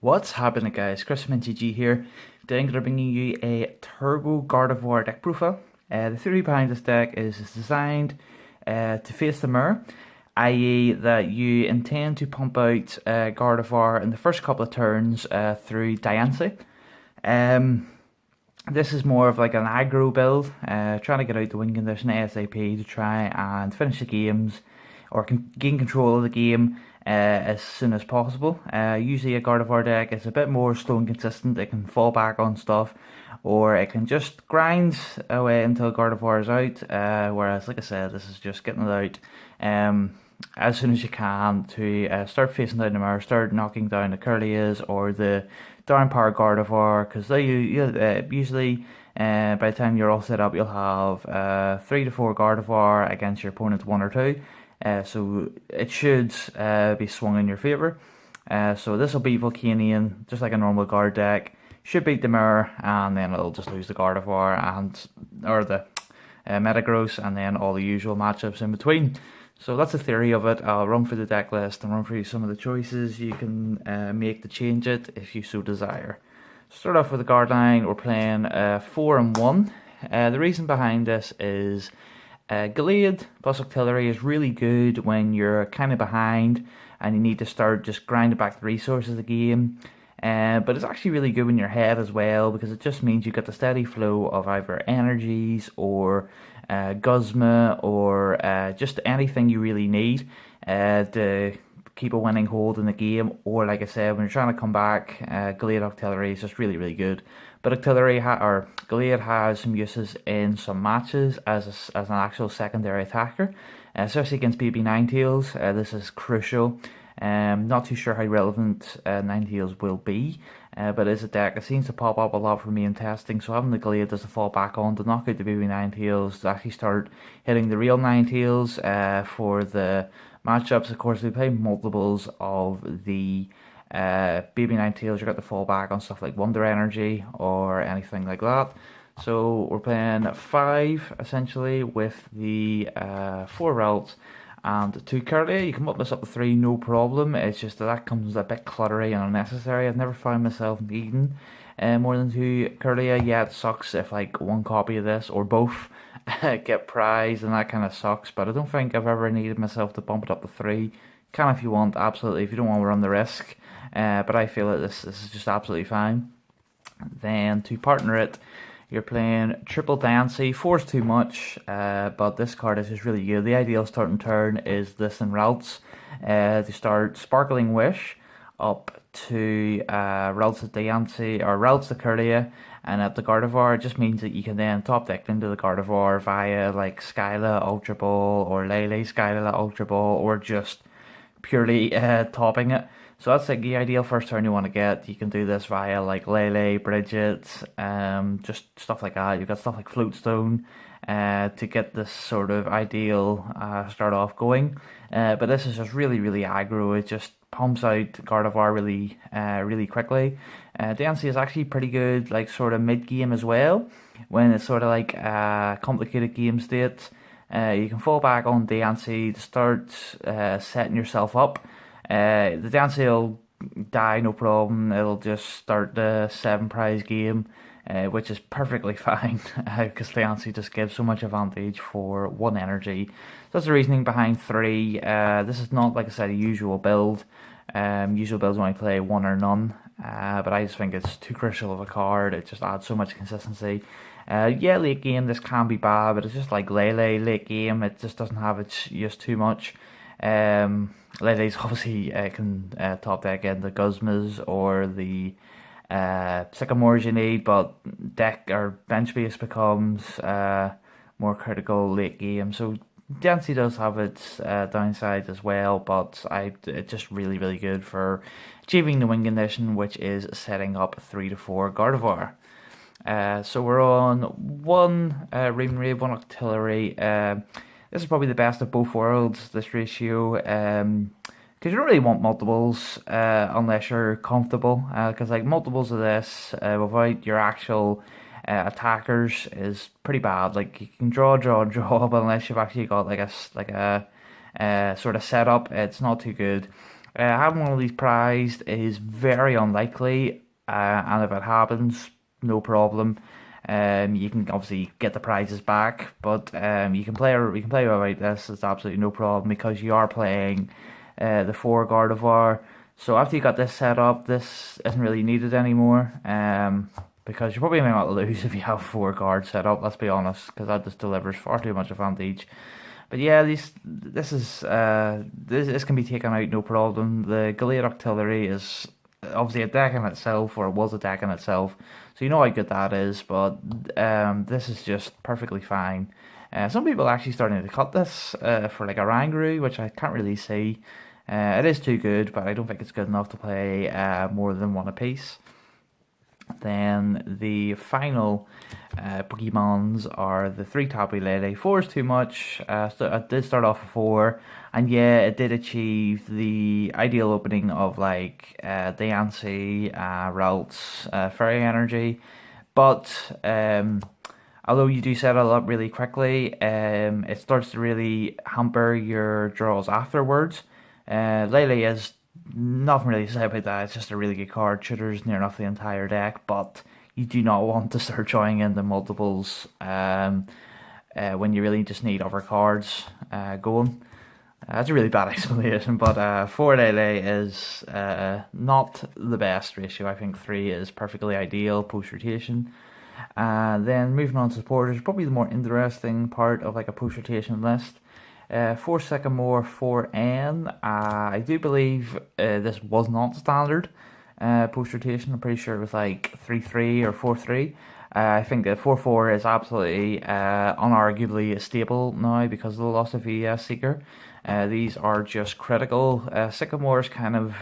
What's happening, guys? Chris from NTG here. Today I'm going to bring you a Turbo Gardevoir deck profile. The theory behind this deck is it's designed to face the mirror, i.e. that you intend to pump out Gardevoir in the first couple of turns through Diancie. This is more of like an aggro build, trying to get out the win condition ASAP to try and finish the games or gain control of the game as soon as possible. Usually a Gardevoir deck is a bit more slow and consistent. It can fall back on stuff, or it can just grind away until Gardevoir is out. Whereas, like I said, this is just getting it out as soon as you can to start facing down the mirror, start knocking down the Curlias or the down power Gardevoir, because they usually by the time you're all set up, you'll have 3 to 4 Gardevoir against your opponent's 1 or 2. So it should be swung in your favour. So this will beat Volcanion, just like a normal guard deck. Should beat the mirror, and then it'll just lose the Gardevoir or the Metagross, and then all the usual matchups in between. So that's the theory of it. I'll run through the deck list and run through some of the choices you can make to change it if you so desire. Start off with the guard line. We're playing 4 and 1. The reason behind this is Gallade plus Octillery is really good when you're kind of behind and you need to start just grinding back the resources of the game. But it's actually really good when you're ahead as well, because it just means you get the steady flow of either energies or Guzma or just anything you really need to keep a winning hold in the game. Or like I said, when you're trying to come back, Gallade Octillery is just really, really good. But Gallade has some uses in some matches as an actual secondary attacker, especially against BB Ninetales. This is crucial. Not too sure how relevant Ninetales will be, but it's a deck that seems to pop up a lot for me in testing. So having the Gallade as a fall back on to knock out the BB Ninetales, to actually start hitting the real Ninetales for the matchups. Of course, we play multiples of the BB Ninetales. You've got to fall back on stuff like Wonder Energy or anything like that. So we're playing 5 essentially with the 4 routes and 2 Curly. You can up this up to 3, no problem. It's just that comes a bit cluttery and unnecessary. I've never found myself needing more than 2 Curly. Yeah, it sucks if like one copy of this or both get prized, and that kind of sucks. But I don't think I've ever needed myself to bump it up to 3. Can if you want, absolutely, if you don't want to run the risk. But I feel that this is just absolutely fine. Then to partner it, you're playing triple Diancie. 4's too much, but this card is just really good. The ideal starting turn is this in routes. To start Sparkling Wish up to routes the Diancie or routes the Curlia, and at the Gardevoir, it just means that you can then top deck into the Gardevoir via like Skyla Ultra Ball or Lele Skyla Ultra Ball, or just purely topping it. So that's like the ideal first turn you want to get. You can do this via like Lele, Bridget, just stuff like that. You've got stuff like Floatstone to get this sort of ideal start off going. But this is just really, really aggro. It just pumps out Gardevoir really, really quickly. Diancie is actually pretty good, like sort of mid game as well, when it's sort of like complicated game states. You can fall back on Diancie to start setting yourself up. The Diancie will die, no problem. It'll just start the 7 prize game, which is perfectly fine because Diancie just gives so much advantage for 1 energy. So that's the reasoning behind 3. This is not, like I said, a usual build. Usual builds only play 1 or none, but I just think it's too crucial of a card. It just adds so much consistency. Yeah, late game this can be bad, but it's just like Lele late game. It just doesn't have its use too much. Lele's obviously can top deck in the Guzmas or the Sycamores you need, but deck or bench base becomes more critical late game. So Diancie does have its downsides as well, but it's just really, really good for achieving the win condition, which is setting up 3 to 4 Gardevoir. So we're on 1 Raven Rave, 1 Octillery. This is probably the best of both worlds, this ratio, because you don't really want multiples unless you're comfortable, because like multiples of this without your actual attackers is pretty bad. Like you can draw, but unless you've actually got like a sort of setup, it's not too good. Having one of these prized is very unlikely, and if it happens, no problem. You can obviously get the prizes back, but we can play without this. It's absolutely no problem because you are playing the 4 Gardevoir. So after you got this set up, this isn't really needed anymore. Because you're probably going to lose if you have 4 guards set up. Let's be honest, because that just delivers far too much advantage. But yeah, this can be taken out no problem. The Gallade Octillery is obviously a deck in itself, or it was a deck in itself, so you know how good that is. But this is just perfectly fine. Some people are actually starting to cut this for like a Ranguru, which I can't really see. It is too good, but I don't think it's good enough to play more than one apiece. Then the final Pokemons are the 3 Tapu Lele. 4 is too much, so I did start off with 4, and yeah, it did achieve the ideal opening of like Diancie, Ralts, Fairy Energy, but although you do set it up really quickly, it starts to really hamper your draws afterwards. Lele is nothing really to say about that. It's just a really good card. Shooters near enough the entire deck, but you do not want to start drawing into multiples when you really just need other cards going. That's a really bad explanation, but 4 Lele is not the best ratio. I think 3 is perfectly ideal post rotation. Then moving on to supporters, probably the more interesting part of like a post rotation list. 4 Sycamore, 4 N. I do believe this was not standard post rotation. I'm pretty sure it was like 3-3 or 4-3. I think that 4-4 is absolutely unarguably stable now because of the loss of VS Seeker. These are just critical. Sycamore is kind of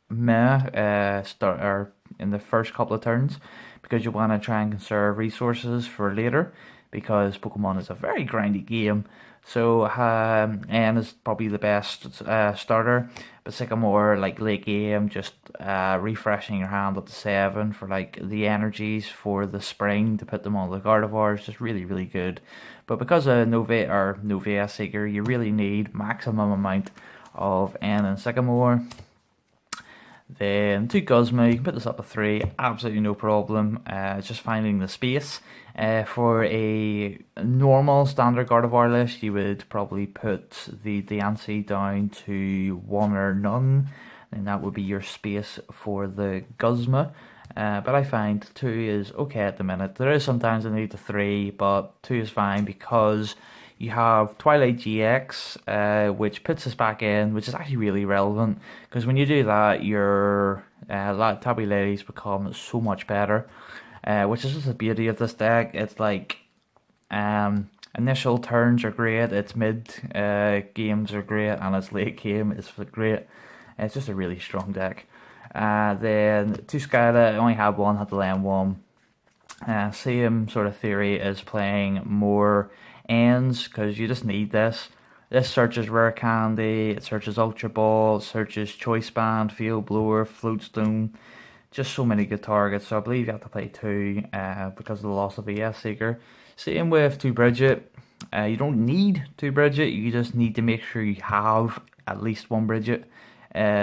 meh start or in the first couple of turns because you want to try and conserve resources for later because Pokemon is a very grindy game. So N is probably the best starter, but Sycamore like late game, just refreshing your hand up to 7 for like the energies for the spring to put them on the Gardevoir is just really really good. But because of no VS Seeker, you really need maximum amount of N and Sycamore. Then 2 Guzma, you can put this up to 3, absolutely no problem. It's just finding the space. For a normal standard Gardevoir list, you would probably put the Diancie down to 1 or none, and that would be your space for the Guzma. But I find 2 is okay at the minute. There is sometimes a need to 3, but 2 is fine because you have Twilight GX, which puts us back in, which is actually really relevant because when you do that, your Tapu Lele's become so much better, which is just the beauty of this deck. It's like initial turns are great, its mid games are great, and its late game is great. It's just a really strong deck. Then 2 Skyla, I only had 1, had to land 1. Same sort of theory as playing more ends because you just need this. This searches Rare Candy, it searches Ultra Ball, it searches Choice Band, Field Blower, Floatstone, just so many good targets. So I believe you have to play 2 because of the loss of VS Seeker. Same with 2 Bridget. You don't need 2 Bridget, you just need to make sure you have at least 1 Bridget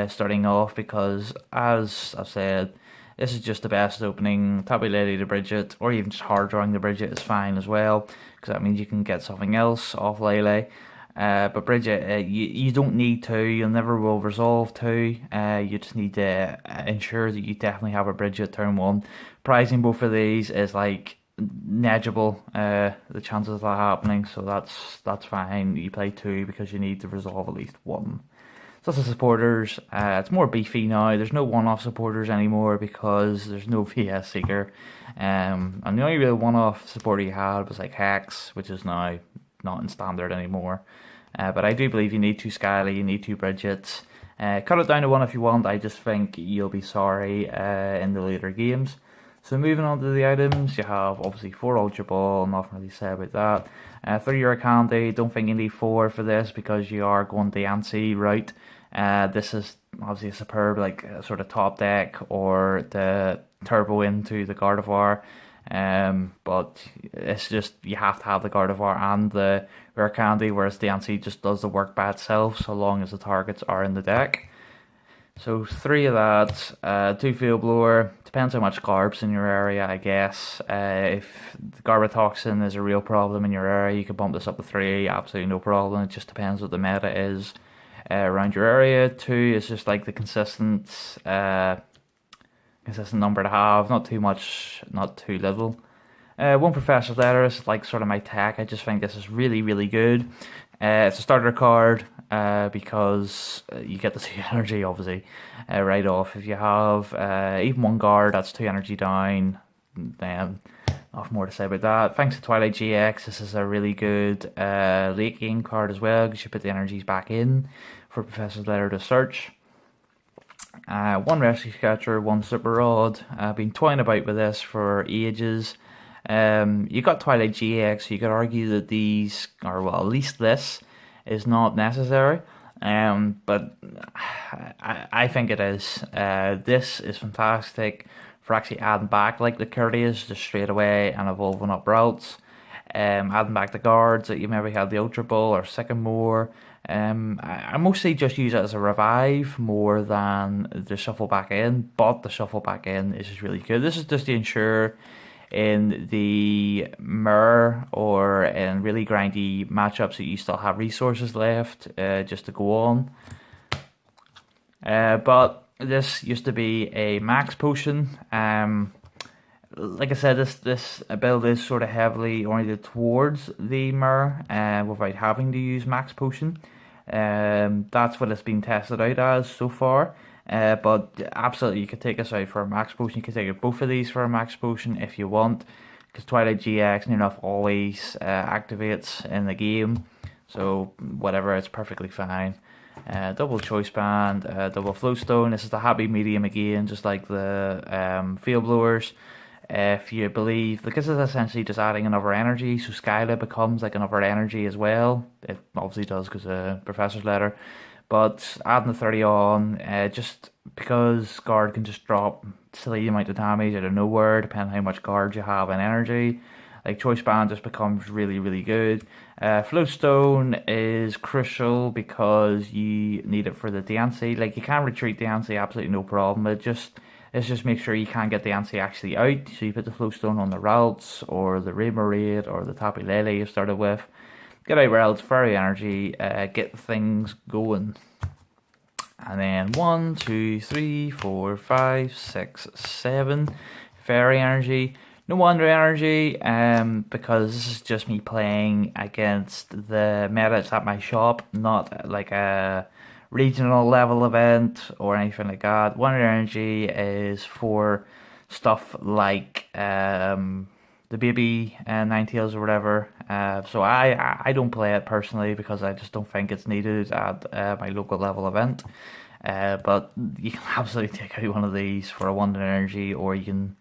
starting off because, as I've said, this is just the best opening. Tapu Lele to Bridget, or even just hard drawing the Bridget is fine as well, because that means you can get something else off Lele. But Bridget, you don't need to. You never will resolve to. You just need to ensure that you definitely have a Bridget turn 1. Prizing both of these is like negligible. The chances of that happening, so that's fine. You play 2 because you need to resolve at least 1. So that's the supporters. It's more beefy now. There's no one-off supporters anymore because there's no VS Seeker. And the only real one-off supporter you had was like Hex, which is now not in standard anymore. But I do believe you need 2 Skyly, you need 2 Bridgets. Cut it down to 1 if you want. I just think you'll be sorry in the later games. So moving on to the items, you have obviously 4 Ultra Ball, nothing really said about that. 3 Rare Candy, don't think you need 4 for this because you are going the Diancie route. This is obviously a superb like sort of top deck or the turbo into the Gardevoir. But it's just you have to have the Gardevoir and the Rare Candy, whereas Diancie just does the work by itself so long as the targets are in the deck. So 3 of that, 2 field blower. Depends how much garb's in your area, I guess. If the garbotoxin is a real problem in your area, you could bump this up to 3. Absolutely no problem. It just depends what the meta is around your area. 2 is just like the consistent number to have. Not too much, not too little. 1 Professor's Letter is like sort of my tech. I just think this is really, really good. It's a starter card because you get the 2 energy, obviously, right off. If you have even 1 guard, that's 2 energy down. Then, nothing more to say about that. Thanks to Twilight GX, this is a really good late game card as well, because you put the energies back in for Professor's Letter to search. 1 Rescue Catcher, 1 Super Rod. I've been toying about with this for ages. You got Twilight GX, so you could argue that these, or well, at least this, is not necessary. But I think it is. This is fantastic for actually adding back like the Courteous just straight away and evolving up routes. Adding back the guards that you maybe had the Ultra Ball or Sycamore. I mostly just use it as a revive more than the shuffle back in, but the shuffle back in is just really good. This is just to ensure in the mirror or in really grindy matchups that you still have resources left just to go on. But this used to be a max potion. Like I said, this build is sort of heavily oriented towards the mirror without having to use max potion. That's what it's been tested out as so far. But absolutely, you could take this out for a max potion. You could take both of these for a max potion if you want, because Twilight GX near enough always activates in the game. So whatever, it's perfectly fine. Double choice band, double flowstone. This is the happy medium again, just like the field blowers. If you believe, like, this is essentially just adding another energy, so Skyla becomes like another energy as well. It obviously does because of Professor's Letter. But adding the 30 on, just because guard can just drop silly amount of damage out of nowhere, depending on how much guard you have and energy. Like, choice band just becomes really, really good. Flowstone is crucial because you need it for the Diancie. Like, you can retreat Diancie, absolutely no problem. Let's just make sure you can't get the Diancie actually out. So you put the Flowstone on the Ralts or the Rainbow Raid or the Tapu Lele you started with. Get out Ralts, Fairy Energy, get things going. And then 1, 2, 3, 4, 5, 6, 7 Fairy Energy. No Wonder Energy, because this is just me playing against the meta at my shop, not like a regional level event or anything like that. Wonder Energy is for stuff like the baby Ninetales or whatever. So I don't play it personally because I just don't think it's needed at my local level event. But you can absolutely take out one of these for a Wonder Energy, or you can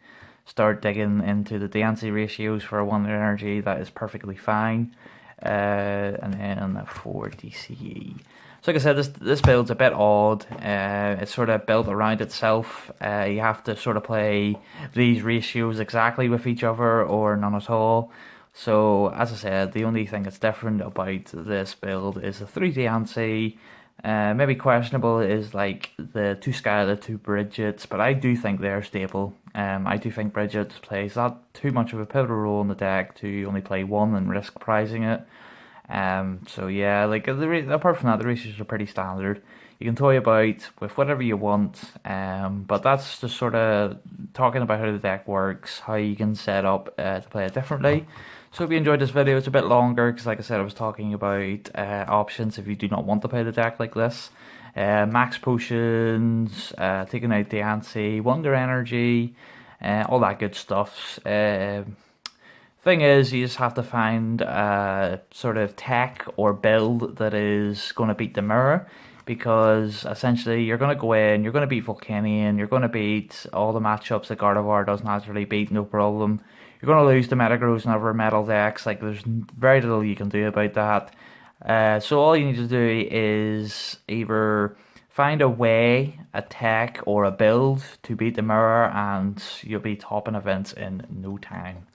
start digging into the Diancie ratios for a Wonder Energy. That is perfectly fine. And then for DCE. So like I said, this build's a bit odd. It's sort of built around itself. You have to sort of play these ratios exactly with each other or none at all. So as I said, the only thing that's different about this build is the 3 Diancie. Maybe questionable is like the 2 Skyla, 2 Bridgets, but I do think they're stable. I do think Bridget plays not too much of a pivotal role in the deck to only play 1 and risk prizing it. So yeah, like apart from that, the ratios are pretty standard. You can toy about with whatever you want, but that's just sort of talking about how the deck works, how you can set up to play it differently. So if you enjoyed this video, it's a bit longer because, like I said, I was talking about options if you do not want to play the deck like this. Max potions, taking out Diancie, Wonder Energy, all that good stuff. Thing is, you just have to find a sort of tech or build that is going to beat the mirror, because essentially you're going to go in, you're going to beat Volcanion, you're going to beat all the matchups that Gardevoir does naturally beat, no problem. You're going to lose the Metagross and other metal decks, like there's very little you can do about that. So all you need to do is either find a way, a tech, or a build to beat the mirror, and you'll be topping events in no time.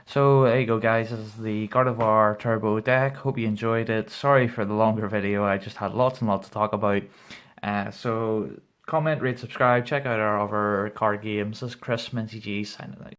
So there you go, guys. This is the Gardevoir Turbo deck. Hope you enjoyed it. Sorry for the longer video. I just had lots and lots to talk about. So comment, rate, subscribe, check out our other card games. This is Chris Mincy G signing out.